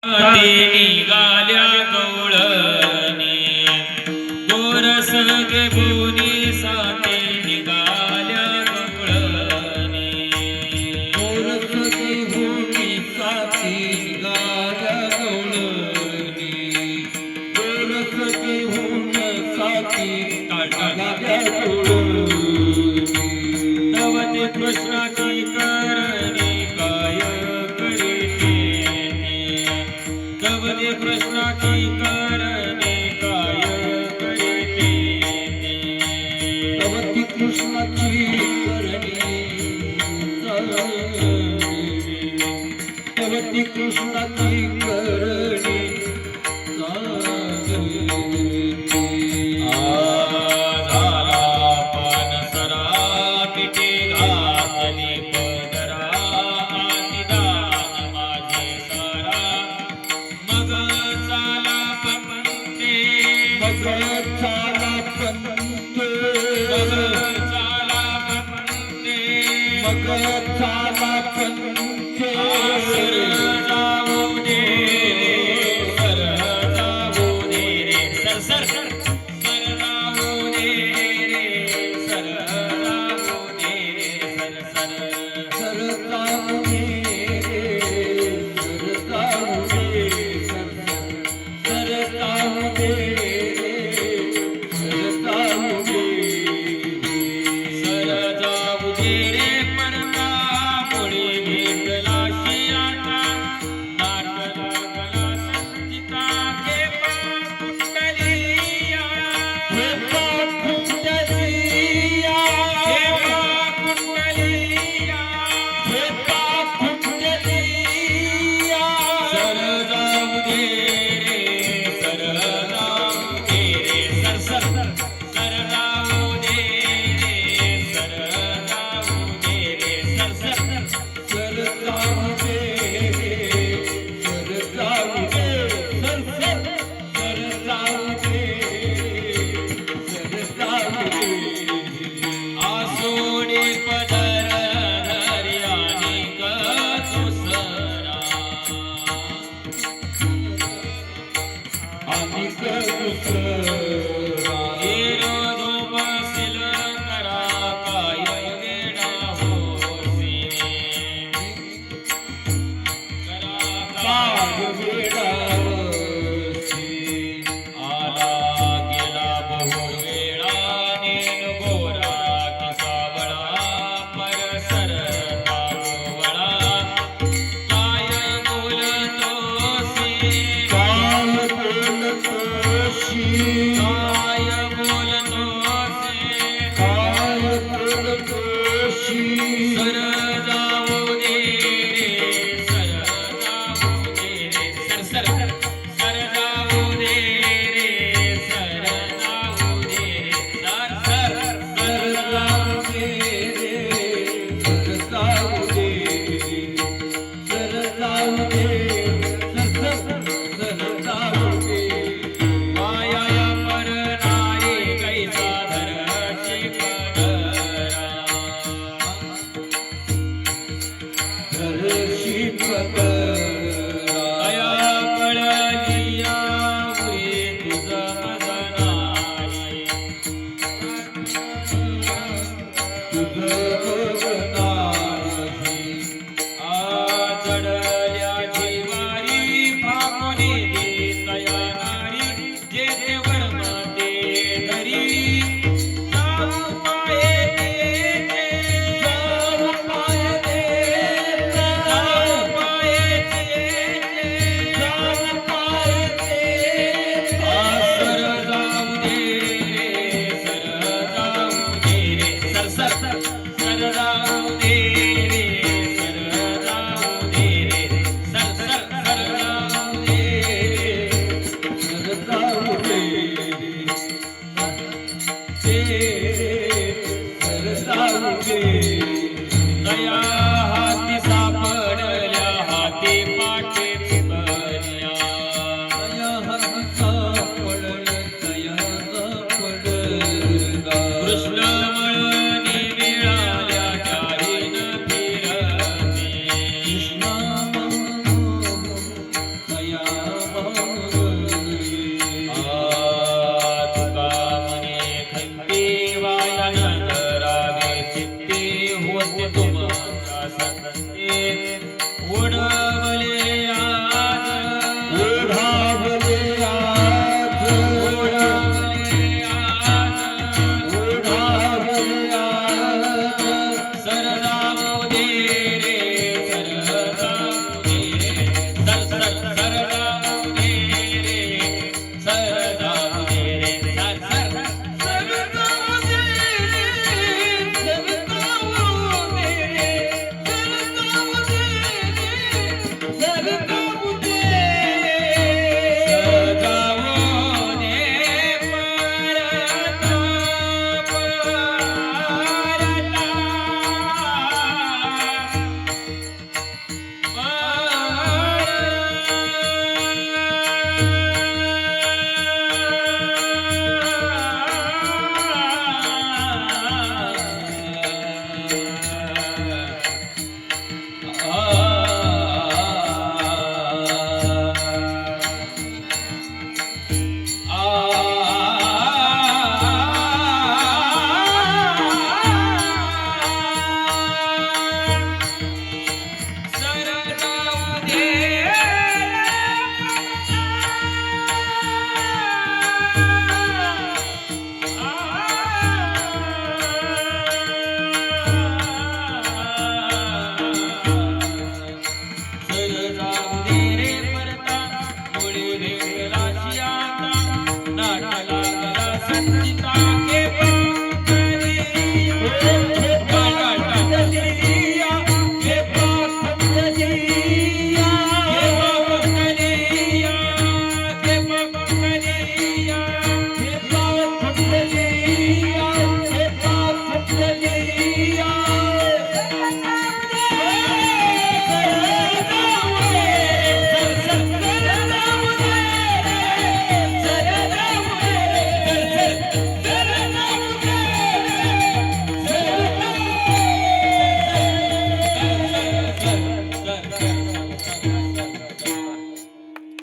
निघाल्या गवळणी गोरस घेऊनी साथे निघाल्या गवळणी गोरस घेऊनी साथे निघाल्या गवळणी गोरस घेऊन साथे निघाल्या गवळणी नवते कृष्णाची करणी काय नवते कृष्णाची करणे काय करीते नवती कृष्णाची करणी नवती कृष्णाची करणी झाला पानसरा पिठी घातली पदरा निदान माझे सारा मग चाला पंते मग चाला पंते मग चाला पंते मग चाला पंते सर जाऊ दे सर जाऊ दे रे सर सर सर जाऊ दे रे सर जाऊ दे सर सर सर जाऊ दे सर जाऊ दे सर जाऊ दे सर जाऊ दे सर जाऊ दे रे परका मुळी भेटला शियाचा नाट लागला संचिता खेपा कुंडलिया खेपा कुंडलिया खेपा कुंडलिया खेपा कुंडलिया सर जाऊ दे रे सर जाऊ दे रे सर सर सर जाऊ दे रे सर जाऊ दे रे सर सर सर जाऊ दे सर जाऊ दे सर सर सर जाऊ दे सर जाऊ दे आसोडी पदर हरियाणी दुसरा आम्ही दुसरा हिरो बसिल करा काय वेडा होसिने करा बाग काय वेडावसी आला गेला बहु वेळा नेन गोरा की सावळा परसर कावळा काय बोलतोसी काय बोलतोशी काय बोलतोसी काय बोलतोशी सर जाऊ दे रे सर जाऊ दे रे सर सर या